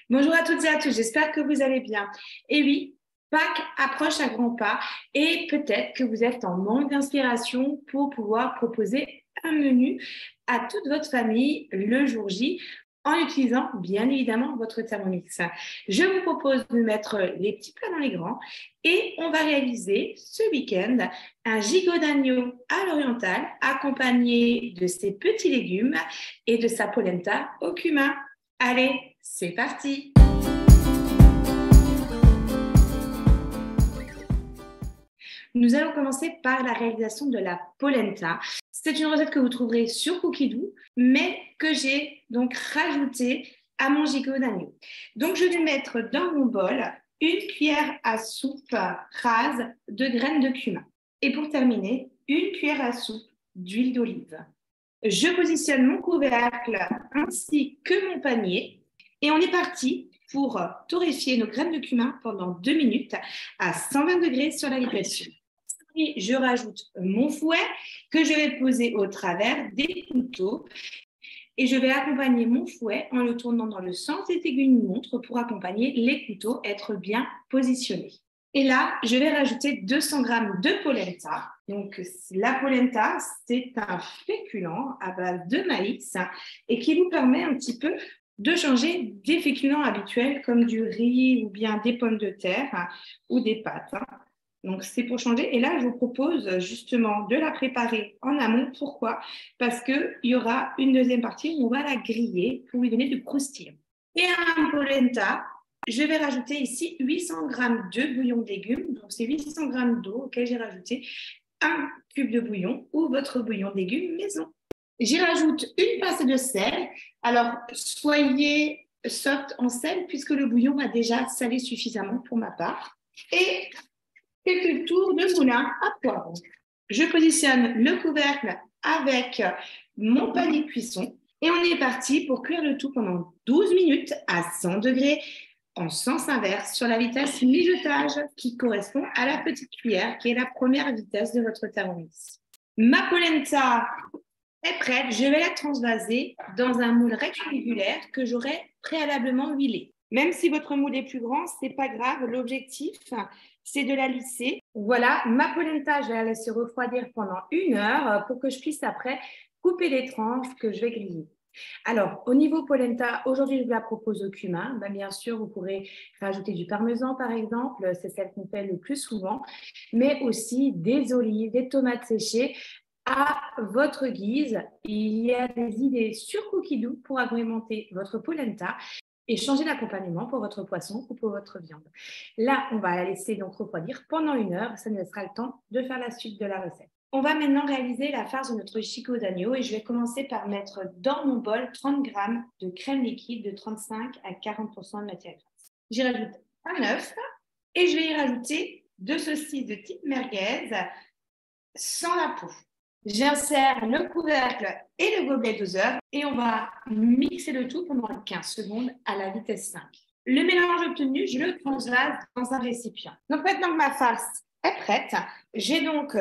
Bonjour à toutes et à tous, j'espère que vous allez bien. Et oui, Pâques approche à grands pas et peut-être que vous êtes en manque d'inspiration pour pouvoir proposer un menu à toute votre famille le jour J en utilisant bien évidemment votre Thermomix. Je vous propose de mettre les petits plats dans les grands et on va réaliser ce week-end un gigot d'agneau à l'oriental accompagné de ses petits légumes et de sa polenta au cumin. Allez, c'est parti! Nous allons commencer par la réalisation de la polenta. C'est une recette que vous trouverez sur Cookidoo, mais que j'ai donc rajoutée à mon gigot d'agneau. Donc, je vais mettre dans mon bol une cuillère à soupe rase de graines de cumin. Et pour terminer, une cuillère à soupe d'huile d'olive. Je positionne mon couvercle ainsi que mon panier et on est parti pour torréfier nos graines de cumin pendant 2 minutes à 120 degrés sur la liquation. Et je rajoute mon fouet que je vais poser au travers des couteaux et je vais accompagner mon fouet en le tournant dans le sens des aiguilles d'une montre pour accompagner les couteaux être bien positionnés. Et là, je vais rajouter 200 g de polenta. Donc, la polenta, c'est un féculent à base de maïs et qui vous permet un petit peu de changer des féculents habituels comme du riz ou bien des pommes de terre ou des pâtes. Donc, c'est pour changer. Et là, je vous propose justement de la préparer en amont. Pourquoi? Parce qu'il y aura une deuxième partie où on va la griller pour lui donner du croustillant. Et à la polenta, je vais rajouter ici 800 g de bouillon de légumes. Donc, c'est 800 g d'eau auquel j'ai rajouté un cube de bouillon ou votre bouillon de légumes maison. J'y rajoute une pincée de sel. Alors, soyez soft en sel puisque le bouillon va déjà saler suffisamment pour ma part. Et quelques tours de moulin à poivron. Je positionne le couvercle avec mon panier de cuisson et on est parti pour cuire le tout pendant 12 minutes à 100 degrés en sens inverse sur la vitesse mijotage qui correspond à la petite cuillère qui est la première vitesse de votre Thermomix. Ma polenta est prête, je vais la transvaser dans un moule rectangulaire que j'aurai préalablement huilé. Même si votre moule est plus grand, ce n'est pas grave. L'objectif, c'est de la lisser. Voilà, ma polenta, je vais la laisser refroidir pendant 1 heure pour que je puisse après couper les tranches que je vais griller. Alors, au niveau polenta, aujourd'hui, je vous la propose au cumin. Bien sûr, vous pourrez rajouter du parmesan, par exemple. C'est celle qu'on fait le plus souvent. Mais aussi des olives, des tomates séchées à votre guise. Il y a des idées sur Cookidoo pour agrémenter votre polenta et changer d'accompagnement pour votre poisson ou pour votre viande. Là, on va la laisser donc refroidir pendant 1 heure. Ça nous laissera le temps de faire la suite de la recette. On va maintenant réaliser la farce de notre gigot d'agneau et je vais commencer par mettre dans mon bol 30 g de crème liquide de 35 à 40% de matière grasse. J'y rajoute un œuf et je vais y rajouter 2 saucisses de type merguez sans la peau. J'insère le couvercle et le gobelet doseur et on va mixer le tout pendant 15 secondes à la vitesse 5. Le mélange obtenu, je le transvase dans un récipient. Donc maintenant que ma farce est prête, j'ai donc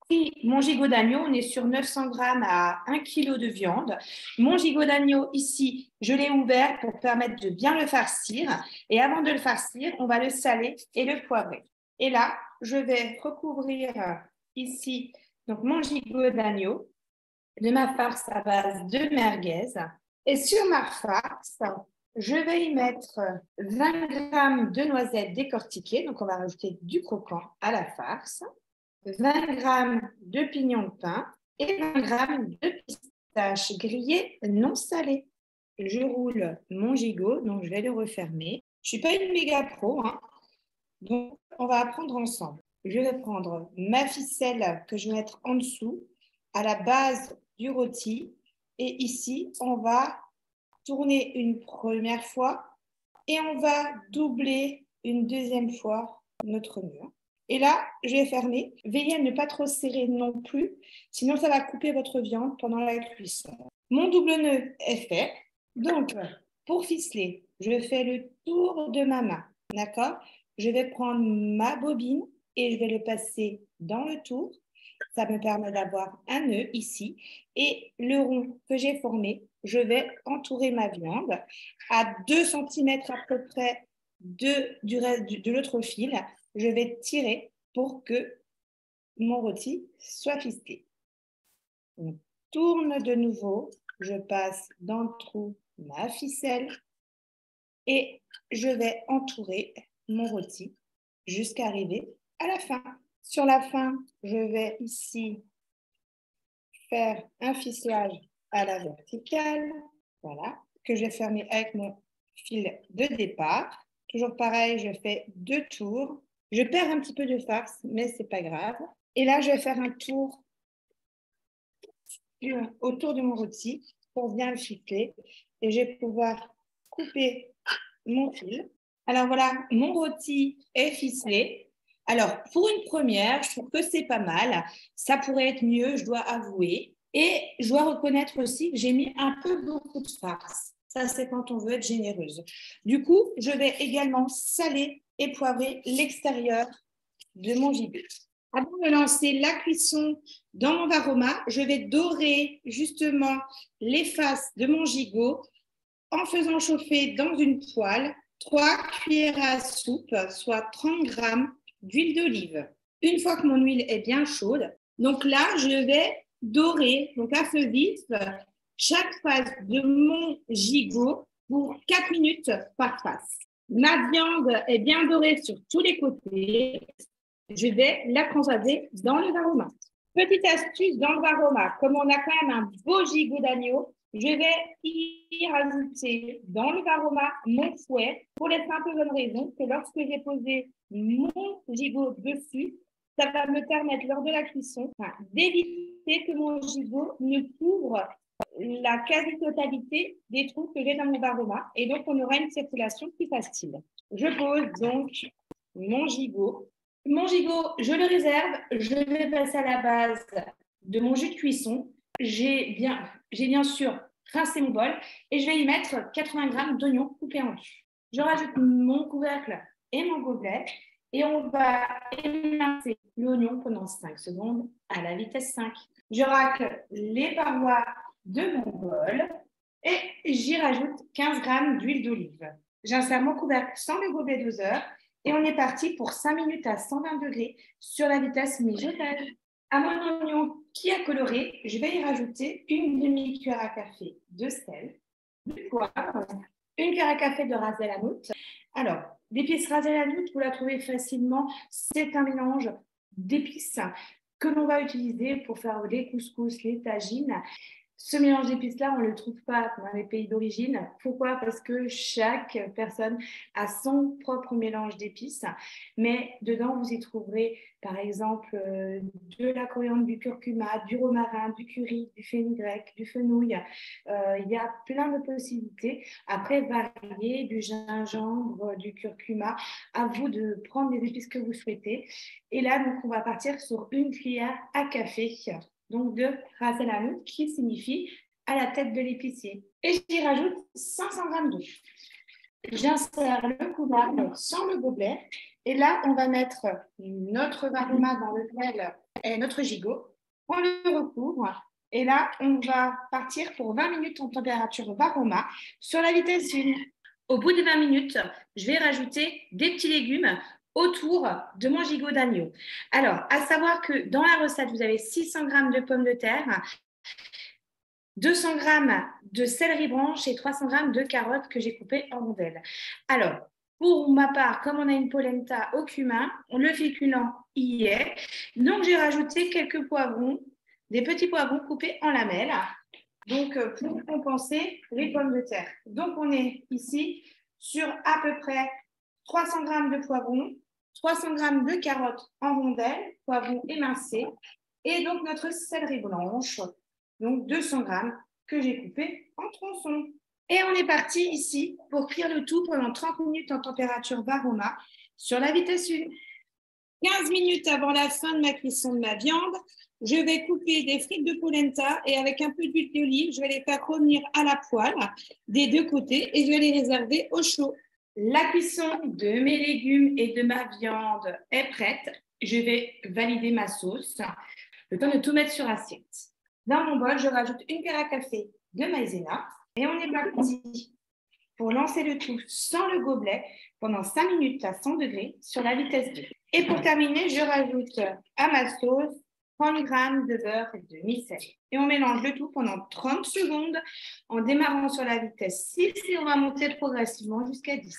pris mon gigot d'agneau. On est sur 900 g à 1 kg de viande. Mon gigot d'agneau ici, je l'ai ouvert pour permettre de bien le farcir. Et avant de le farcir, on va le saler et le poivrer. Et là, je vais recouvrir ici donc mon gigot d'agneau de ma farce à base de merguez. Et sur ma farce, je vais y mettre 20 g de noisettes décortiquées. Donc, on va rajouter du croquant à la farce, 20 g de pignons de pain et 20 g de pistaches grillées non salées. Je roule mon gigot, donc je vais le refermer. Je ne suis pas une méga pro, donc on va apprendre ensemble. Je vais prendre ma ficelle que je vais mettre en dessous, à la base du rôti. Et ici, on va tourner une première fois et on va doubler une deuxième fois notre mur. Et là, je vais fermer. Veillez à ne pas trop serrer non plus, sinon ça va couper votre viande pendant la cuisson. Mon double nœud est fait. Donc, pour ficeler, je fais le tour de ma main. D'accord? Je vais prendre ma bobine et je vais le passer dans le tour. Ça me permet d'avoir un nœud ici. Et le rond que j'ai formé, je vais entourer ma viande à 2 cm à peu près de l'autre fil. Je vais tirer pour que mon rôti soit ficelé. On tourne de nouveau. Je passe dans le trou ma ficelle et je vais entourer mon rôti jusqu'à arriver à la fin. Sur la fin, je vais ici faire un ficelage à la verticale, voilà, que je vais fermer avec mon fil de départ. Toujours pareil, je fais 2 tours. Je perds un petit peu de farce, mais ce n'est pas grave. Et là, je vais faire un tour autour de mon rôti pour bien le ficeler. Et je vais pouvoir couper mon fil. Alors voilà, mon rôti est ficelé. Alors, pour une première, je trouve que c'est pas mal. Ça pourrait être mieux, je dois avouer. Et je dois reconnaître aussi que j'ai mis un peu beaucoup de farce. Ça, c'est quand on veut être généreuse. Du coup, je vais également saler et poivrer l'extérieur de mon gigot. Avant de lancer la cuisson dans mon varoma, je vais dorer justement les faces de mon gigot en faisant chauffer dans une poêle 3 cuillères à soupe, soit 30 g d'huile d'olive. Une fois que mon huile est bien chaude, donc là, je vais dorer, donc à feu vif, chaque face de mon gigot pour 4 minutes par face. Ma viande est bien dorée sur tous les côtés. Je vais la transvaser dans le varoma. Petite astuce dans le varoma, comme on a quand même un beau gigot d'agneau, je vais y rajouter dans le varoma mon fouet pour la simple bonne raison que lorsque j'ai posé mon gigot dessus, ça va me permettre lors de la cuisson d'éviter que mon gigot ne couvre la quasi-totalité des trous que j'ai dans mon varoma et donc on aura une circulation plus facile. Je pose donc mon gigot. Mon gigot, je le réserve. Je vais passer à la base de mon jus de cuisson. J'ai bien sûr rincé mon bol et je vais y mettre 80 g d'oignons coupés en deux. Je rajoute mon couvercle et mon gobelet et on va émincer l'oignon pendant 5 secondes à la vitesse 5. Je racle les parois de mon bol et j'y rajoute 15 g d'huile d'olive. J'insère mon couvercle sans le gobelet doseur et on est parti pour 5 minutes à 120 degrés sur la vitesse mijotage. À mon oignon qui a coloré, je vais y rajouter une demi-cuillère à café de sel, du poivre, une cuillère à café de ras el hanout. Alors, l'épice ras el hanout, vous la trouvez facilement. C'est un mélange d'épices que l'on va utiliser pour faire les couscous, les tagines. Ce mélange d'épices-là, on ne le trouve pas dans les pays d'origine. Pourquoi? Parce que chaque personne a son propre mélange d'épices. Mais dedans, vous y trouverez, par exemple, de la coriandre, du curcuma, du romarin, du curry, du fenugrec, du fenouil. Il y a plein de possibilités. Après, varier du gingembre, du curcuma. À vous de prendre les épices que vous souhaitez. Et là, donc, on va partir sur une cuillère à café. Donc de ras el hanout, qui signifie à la tête de l'épicier. Et j'y rajoute 500 g d'eau. J'insère le couvercle sans le gobelet. Et là, on va mettre notre varoma dans lequel est notre gigot. On le recouvre. Et là, on va partir pour 20 minutes en température varoma sur la vitesse 1. Au bout de 20 minutes, je vais rajouter des petits légumes autour de mon gigot d'agneau. Alors, à savoir que dans la recette, vous avez 600 g de pommes de terre, 200 g de céleri branche et 300 g de carottes que j'ai coupées en rondelles. Alors, pour ma part, comme on a une polenta au cumin, le féculent y est. Donc, j'ai rajouté quelques poivrons, des petits poivrons coupés en lamelles, donc pour compenser les pommes de terre. Donc, on est ici sur à peu près 300 g de poivrons, 300 g de carottes en rondelles, poivrons émincés, et donc notre céleri blanche, donc 200 g que j'ai coupé en tronçons. Et on est parti ici pour cuire le tout pendant 30 minutes en température varoma sur la vitesse 1. 15 minutes avant la fin de ma cuisson de ma viande, je vais couper des frites de polenta et avec un peu d'huile d'olive, je vais les faire revenir à la poêle des deux côtés et je vais les réserver au chaud. La cuisson de mes légumes et de ma viande est prête. Je vais valider ma sauce. Le temps de tout mettre sur assiette. Dans mon bol, je rajoute une cuillère à café de maïzena et on est parti pour lancer le tout sans le gobelet pendant 5 minutes à 100 degrés sur la vitesse 2. Et pour terminer, je rajoute à ma sauce 30 g de beurre et de demi-sel. Et on mélange le tout pendant 30 secondes en démarrant sur la vitesse 6 et on va monter progressivement jusqu'à 10.